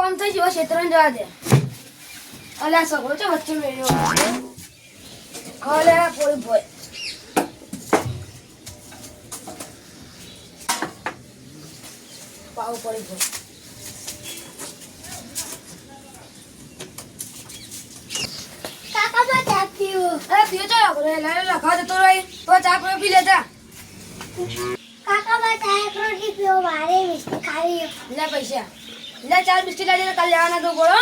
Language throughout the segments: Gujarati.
કોમ થઈ ગયો ક્ષેત્રમાં જવા દે. અલ્યા સગો છે વચ્ચે મેળ્યો ખલે કોઈ ભોય પાવ પડી ભોય કાકા માં ચા પીવો. અરે પીઓ ચાલો લે લે લખા દે તો રહી તો ચા પી લેતા. કાકા માં ચા એક રોટી પીવો મારે મિસ્ટી ખાવી. લે પૈસા લે 4 બિસ્કિટ લાવી કાલ લેવાના તો બોલો.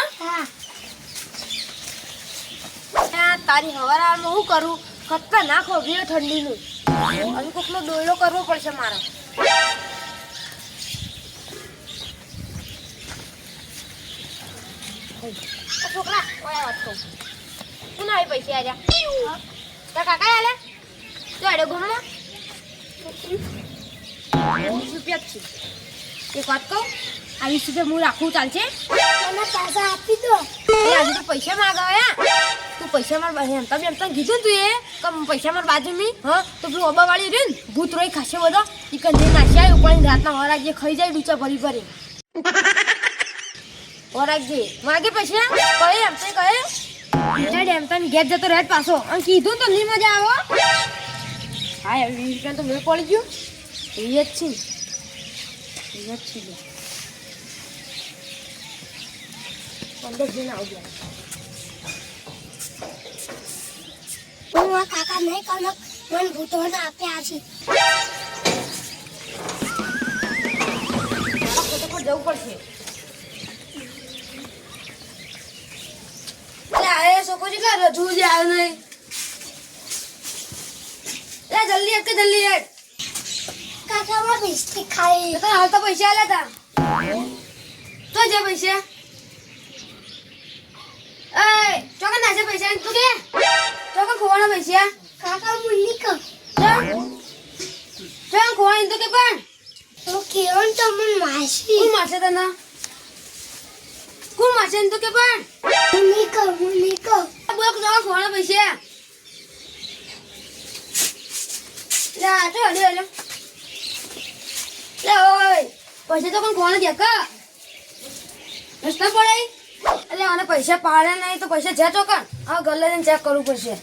હા તારી હવારામાં હું કરું ખતરા નાખો ભીડ ઠંડીનું હવે કોકનો દોયડો કરવો પડશે મારે. છોકરા ઓય વાત કહું તું ના આવી પૈસા આજા તાર કાકા આલે તો એડો ઘરમાં 20 રૂપિયા જ છે. એક વાત કહું આ 20 રૂપિયા હું રાખું ચાલશે? મને પૈસા આપી દો. આજે તો પૈસા માંગાવ્યા તું પૈસા માર એમ તને કીધું તું એ કે પૈસા માર બાજુ મી હા તો પેલું ઓબા વાળી રહ્યું ને ભૂત રોઈ ખાશે બધો ઈ કંઈ નાખ્યા ઉપર રાતના વરાગીએ ખાઈ જાય ડૂચા ભરી ભરી વરાગજી માગે પૈસા કહે એમ તો કહે એમ તને ઘેર જતો રહે પાછો અને કીધું તો નહીં મજા આવો. હા 20 રૂપિયા તો મેં પડી ગયું એ જ છે એ જ છે 15 જણ આવી ગયા. હું આ કાકા નહીં કરું મને ભૂતોને આપ્યા છે. ફટોફટ જવું પડશે. અરે આ છોકરો કેટલા રજૂ જ આવ્યો નહીં. લે જલ્દી એક જલ્દી હેડ. કાકા માં મિસ્ટી ખાવી. તો હાલ તો પૈસા આલ્યા તા તો જે પૈસા એ ચોકા નાસે પૈસા તું કે ચોકા ખોવાના પૈસા કાકા મુન્ની કો ચોકા ખોવાના તો કે પણ તો કેવન તો મન માસી. કોણ મારશે તને કોણ મારશે તો કે પણ મુન્ની કો બોલ ચોકા ખોવાના પૈસા લે આ તો લે લે લે ઓય પૈસા તો કોણ ખોવાના દે કા રસ્તા પડાઈ એટલે આને પૈસા પાડે નહીં તો પૈસા છે તો કણ આ ગલ્લાને ચેક કરવું પડશે.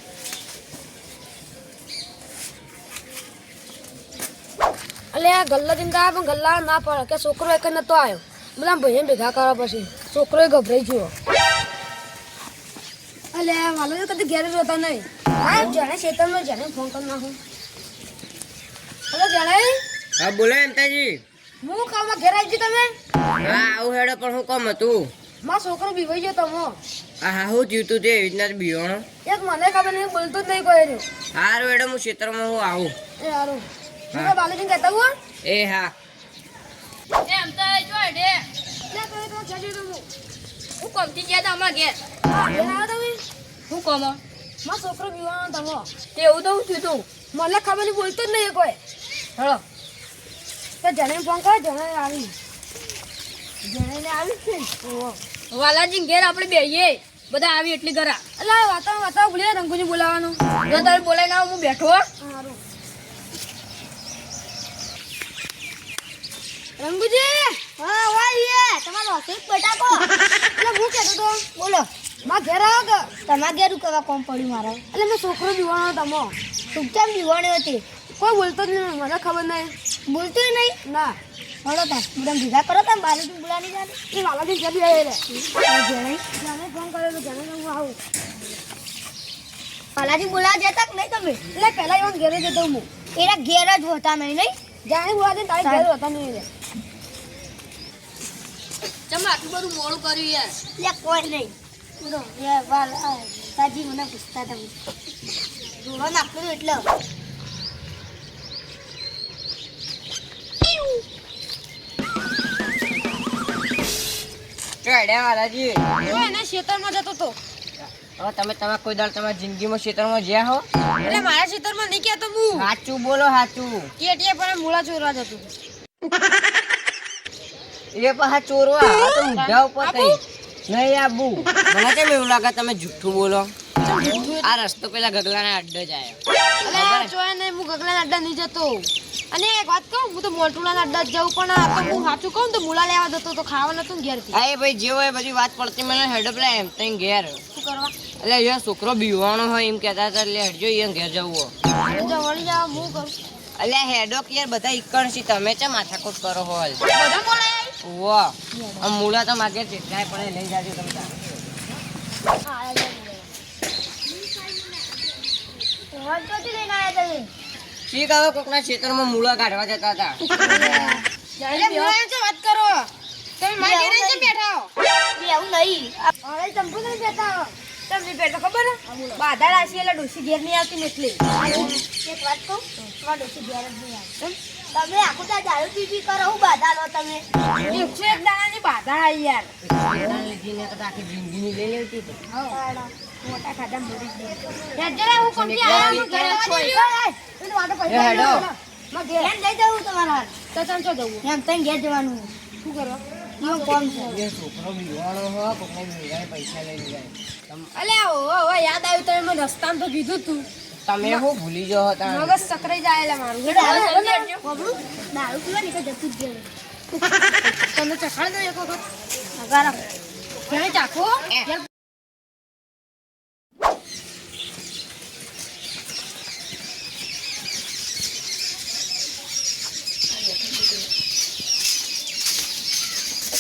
એટલે આ ગલ્લા દિન તો પણ ગલ્લા ના પડે કે છોકરો એક નતો આવ્યો બધા ભાઈને ભેગા કરવા પછી છોકરો ગભરાઈ ગયો. એટલે માનો કદી ઘેર જોતા નહીં હા જાણે ખેતરમાં જાણે ફોન કરી નાખું. હલો જાણે હા બોલો એમતાજી. હું કામમાં ઘેર આવી ગયું તમે? હા આવું હેડો પણ હું કામ હતું? મારો છોકરો બીવાઈ ગયો તમો. હા હું જીવતું તે એવી રીતના બીવાણો. એક મને ખબર નહીં બોલતું જ નહીં કોઈ રહ્યું. હારું હેડો હું ક્ષેત્રમાં હું આવું. એ હારું હું બાલુજી કહેતા હું એ હા એમ તો જો હેડે લે તો જજો તો હું કોમથી ગયા તા અમાર ઘેર ઘેર આવો તમે હું કોમો મારો છોકરો બીવાનો તમો એવું તો હું થયું તું મને ખબર નહીં બોલતું જ નહીં કોઈ. હેલો તો જણે ફોન કરો જણે આવી જણે આવી છે વાલાજી ઘેર આપણે બેહીએ બધા આવી એટલી ઘરા એટલે વાતાવરણ ભૂલી રંગુજી બોલાવાનું જો તારે બોલાય ના હું બેઠો સારું રંગુજી હા વાઈએ તમારો હસી બટાકો. એટલે હું કહેતો તો બોલો માં ઘેર આવો કે તમારા ઘેર કરવા કોમ પડ્યું મારે. એટલે મેં છોકરો દીવાનો તમો ચૂપચાપ દીવાણી હતી. કોઈ બોલતો જ નહીં મને ખબર નહીં બોલતું નહીં. ના હળો તા બધા ભેગા કરો તા બાલુજી બોલાની જાને. એ વાલાજી જલ્દી આવી રે જણે જાણે ફોન કરેલો જાણે હું આવું બાલાજી બોલાવા જતા કે નહીં તમે? એટલે પહેલા એવા ઘેરે જતો હું એના ઘેર જ હોતા નહીં. જાણે બોલાજે તારી ઘેર હતા નહીં રે ચમ આટલું બધું મોડું કર્યું યાર લે કોઈ નહીં. બોલો એ વાલ તાજી મને પૂછતા તમે જોવા નાખલું એટલે હેડ્યા વાલાજી. હું એના ખેતરમાં જતો તો હવે તમે કોઈ દાડ તમારી જિંદગીમાં ક્ષેત્રમાં જ્યાં હો એટલે મારા ખેતરમાં નહીં કહેતો હું સાચું બોલો સાચું. કેટીએ પણ મૂળા ચોરવા જતું એ પાછા ચોરવા આ તો ઊંધા ઉપર થઈ નહીં આબુ. મને કેમ એવું લાગે તમે જુઠ્ઠું બોલો? આ રસ્તો પેલા ગગલાના અડ્ડે જ આવ્યો. અરે જોયા નહીં હું ગગલાના અડ્ડા નહીં જતો અને એક વાત કહું, હું તો મોટુલાના અડ્ડા જ જાઉં, પણ આ તો હું સાચું કહું તો મુલા લેવા જતો તો ખાવા નતું ને ઘેરથી. હા એ ભાઈ જે હોય બધી વાત પડતી મને હેડો પેલા એમ તઈ ઘેર. શું કરવા? એટલે એ છોકરો બીવાણો હોય એમ કહેતા હતા એટલે હેડજો એ ઘેર જવું. જો વળી જાવ હું કરું. એટલે હેડો કે યાર બધા ઈકણ છે તમે ચા માથાકૂટ કરો હોલ. બધા બોલાય. વાહ આ મૂળા તો માગે ચેટલાય પડે લઈ જાજો તમે તાર. વાત ક્યાંથી લઈને આવ્યા તમે? શીખ હવે કોકના ખેતરમાં મૂળા કાઢવા જતા હતા. અરે મુલા એમ વાત કરો. તમે મારી ઘરે કેમ બેઠા હો? એવું નહીં. અરે ચંપુ નહીં બેઠા. તમને બેઠો ખબર ને? બાધા રાશી એટલે ડોસી ઘેર નહીં આવતી ને એટલે. એક વાત કહું, તમારા ડોસી ઘેર જ નહીં આવતી. તમે આખું ત્યાં દારૂ પીપી કરો, હું બાધા લો તમે? 101 દાણાની બાધા આવી યાર. એના લીધે ને કદાચ આખી જિંદગીની લઈ લેતી હતી. મોટા ખાધા મરી ગયા. જરા હું કોમથી આયા હું ઘરે છોડી. તો વાતો એ હેડો. માં ઘેર લઈ જવું તમારા. તો તને શું જવું? એમ તને ઘેર જવાનું. શું કરવા? ઈવન કોમ છે. એ છોકરો બીવાણો હોય કોકને બીવાય પૈસા લઈ જાય. અલ્યા ઓ યાદ આવ્યું તમે મને રસ્તામાં તો કીધું તું. તમે હું ભૂલી જાઓ હતા. મગજ સકરાઈ જાય મારું. દારૂ પીવા નીકળ જતું જ તમે ચખાડ દો એક વખત. અગારા ઘરે ચાખો.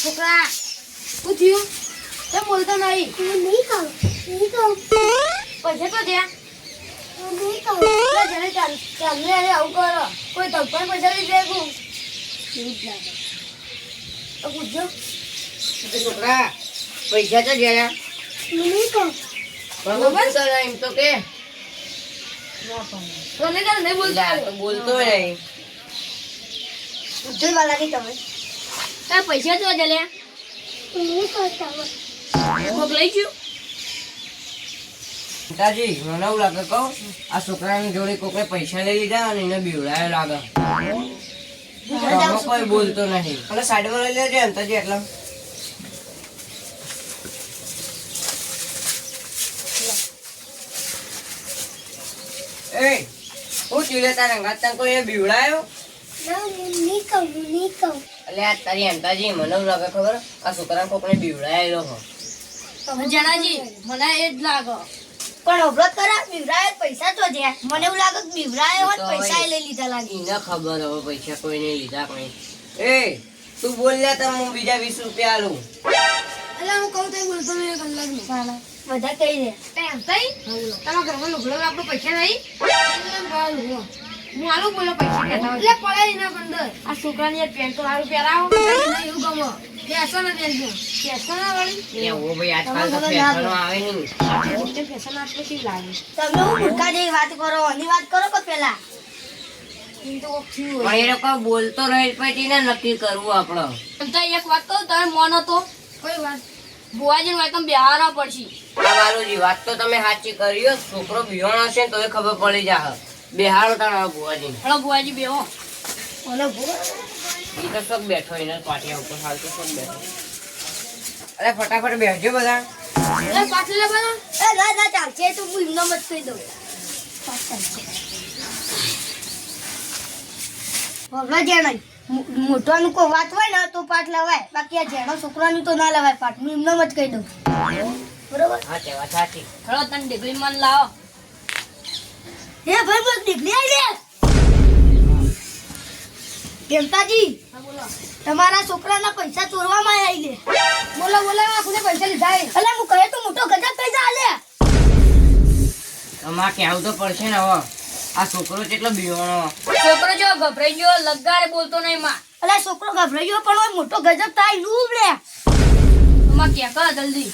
છોકરા શું થયું? કેમ બોલતો નહીં? નહીં કહું. પૈસા તો ત્યાં નહીં કહું. જયારે ચાલે આવું કરો કોઈ તો પણ પૈસા લઈ ભેગું એવું જ લાગે તો પૂછજો. છોકરા પૈસા તો ગયા નહીં કહું. પણ એમ તો કે તને કાલ નહીં બોલતો. તો બોલતો નહીં. પૂછજો વાલા નહીં તમે તાર પૈસા તો જલ્યા નહીં કરતા કોક લઈ ગયું. પિતાજી મને એવું લાગે કહું આ છોકરાની જોડે કોકે પૈસા લઈ લીધા અને એને બીવડાયો લાગે. કોઈ બોલતો નહીં. એટલે સાઈડમાં લઈ લેજો એમ તાજી એટલા. એ હું ચીલે તારા અંગાત કોઈ એ બીવડાયો? નહીં કહું. એટલે આ તારી અંતાજી મને એવું લાગે ખબર આ છોકરા કોકને બીવડાયેલો હો. જણાજી મને એ જ લાગે પણ અવરોધ કરા બીવરાય પૈસા તો છે મને એવું લાગે કે બીવરાય હોત પૈસા લઈ લીધા લાગે. એને ખબર હવે પૈસા કોઈને લીધા કોઈ. એ તું બોલ લે તો હું બીજા 20 રૂપિયા આલું. એટલે હું કહું તો બોલતો નહીં એક કલાક બધા કહી દે એમ થઈ તમારા ઘરમાં લુગડો આપણો પૈસા નહીં હું આલું બોલો પૈસા એટલે પડે એના અંદર આ છોકરાની યાર પેન્ટ તો સારું પહેરાવો નહીં એવું ગમો પેસો ના પહેરજો પેસો ના વળી એ ઓ ભાઈ આજકાલ તો ફેશનો આવે નહીં. પેસો ના આપે કેવી લાગે તમે હું મૂર્ખા જેવી વાત કરો એની વાત કરો કે પેલા એમ તો કોક થયું પણ એ લોકો બોલતો રહે પછી ને નક્કી કરવું આપણો. એમ તો એક વાત કહું તમે મોનો તો કોઈ વાત બુઆજી નું એકદમ બિહારવા પડશે. આ વાલુજી વાત તો તમે સાચી કરી હો. છોકરો બિહાણો છે ને તો એ ખબર પડી જા બેહાડો તારા બુઆજી. હલો બુઆજી બેહો. ઓલો ભૂ એ તો સબ બેઠો એના પાટિયા ઉપર હાલ તો સબ બેઠો. અરે ફટાફટ બેસજો બધા. એ પાછળ લે બનો એ ના ચાલશે તો હું એમનો મત કહી દઉં હવે જેણ મોટવાનું કોઈ વાત હોય ને તો પાઠ લેવાય બાકી આ જેનો છોકરાનું તો ના લેવાય પાઠ હું એમનો મત કહી દઉં બરોબર. હા તે વાત સાચી. હલો તને ડિગ્રી મન લાવો. હે ભાઈ બોલ દીકરી આવી લે કેમતાજી તમારા છોકરાના પૈસા ચોરવામાં આવી લે બોલો આપણે પૈસા લીધા અલે હું કહે તો મોટો ગજબ પૈસા આલે તમારે કહેવું તો પડશે ને હવે આ છોકરો કેટલો બીવાણો. છોકરો જો ગભરાઈ ગયો લગારે બોલતો નહીં માં. અલે છોકરો ગભરાઈ ગયો પણ ઓય મોટો ગજબ થાય લૂબ લે માં કે કર જલ્દી.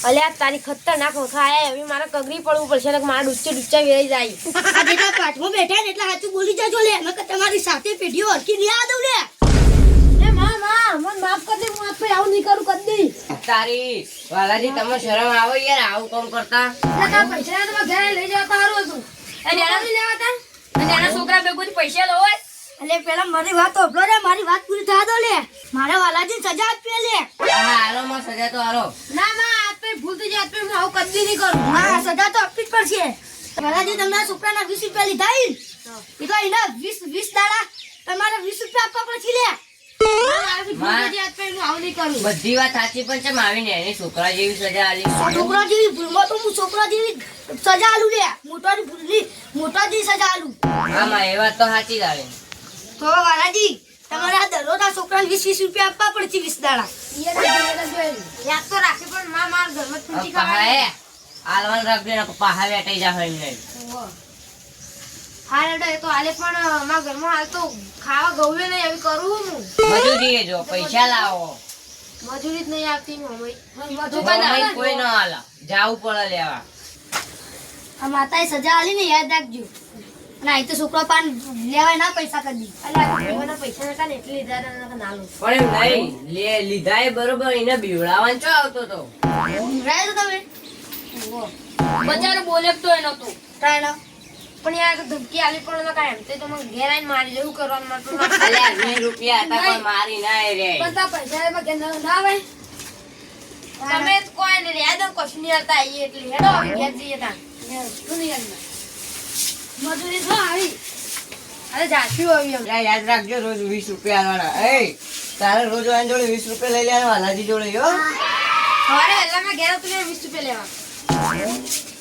અલે આ તારી ખતરનાક ખાય હવે મારે કગરી પડવું પડશે ને મારા ડુચ્ચા વેરાઈ જાય આ જેટલા પાઠમાં બેઠા ને એટલા સાચું બોલી જજો લે નકર તમારી સાથે પેઢીઓ હરકી નહીં આ દઉં લે એ માં મન માફ કર દે હું આપે આવું નહીં કરું કદી તારી વાલાજી તમે શરમ આવે યાર આવું કામ કરતા. એટલે પૈસા તો ઘરે લઈ જતા સારું હતું અને એના છોકરા ભેગું પૈસા લો હોય. અલે પેલા મારી વાત ઓભળો રે મારી વાત પૂરી થવા દો લે મારા વાલાજી સજા આપી લે હા હાલો માં સજા તો હાલો. ના આપે ભૂલ થઈ જાય આપે હું આવું કદી નહીં કરું હા સજા તો આપવી જ પડશે વાલાજી તમને છોકરાના 20 રૂપિયા લીધા એટલે એના 20 મારાથી ભૂલ માં. થઈ આજ પછી હું આવું નહીં કરું બધી વાત સાચી પણ છે માવીને એની છોકરા જેવી સજા આલી છોકરા જેવી ભૂલમાં તો હું છોકરા જેવી સજા આલું લે મોટાની ભૂલની મોટા જેવી સજા આલું આમાં એ વાત તો સાચી દાડી તો વાલાજી તમારે આ દરરોજ આ છોકરાને 20-20 રૂપિયા આપવા પડશે 20 દાડા યાદ તો રાખે પણ માં માર ઘરમાં પૂંચી ખાવાની આલવાન રાખજો ને પહાડ વેટાઈ જા હોય નહીં હાલ એ તો હાલે પણ મારા ઘરમાં હાલ તો ખાવા ગૌવે નહીં આવી કરું હું મજૂરી જો પૈસા લાવો મજૂરી જ નહીં આવતી હું મમ્મી કોઈ ન આલા જાવું પડે લેવા આ માતાએ સજા આલી ને યાદ રાખજો અને અહીં તો છોકરા પાન લેવાય ના પૈસા કદી અલ્યા પૈસા નતા ને એટલે લીધા ના લો પણ એમ નહીં લીધા એ બરોબર એને બીવડાવવાનું ચો આવતો તો રાય તો તમે બચારો બોલે તો એ નતું ટ્રાય પણ યાર તો ધમકી આલી પણ કાંઈ એમ તે તો મને ઘેર આવીને મારી જેવું કરવાનું મારે અલ્યા 20 રૂપિયા હતા પણ મારી ના એ રે બધા પૈસા એમાં ઘેર ના આવે તમે તો કોઈ ને યાદ કશું નહીં આવતા આવીએ એટલે હેડો આવી ઘેર જઈએ તા શું નહીં યાદ મજૂરી તો આવી અરે જાસ્યું આવી એમ યાદ રાખજો રોજ 20 રૂપિયા આલવાના એ તારે રોજ આની જોડે 20 રૂપિયા લઈ લેવાના વાલાજી જોડે હો સવારે વહેલા માં ઘેર હતું 20 રૂપિયા લેવા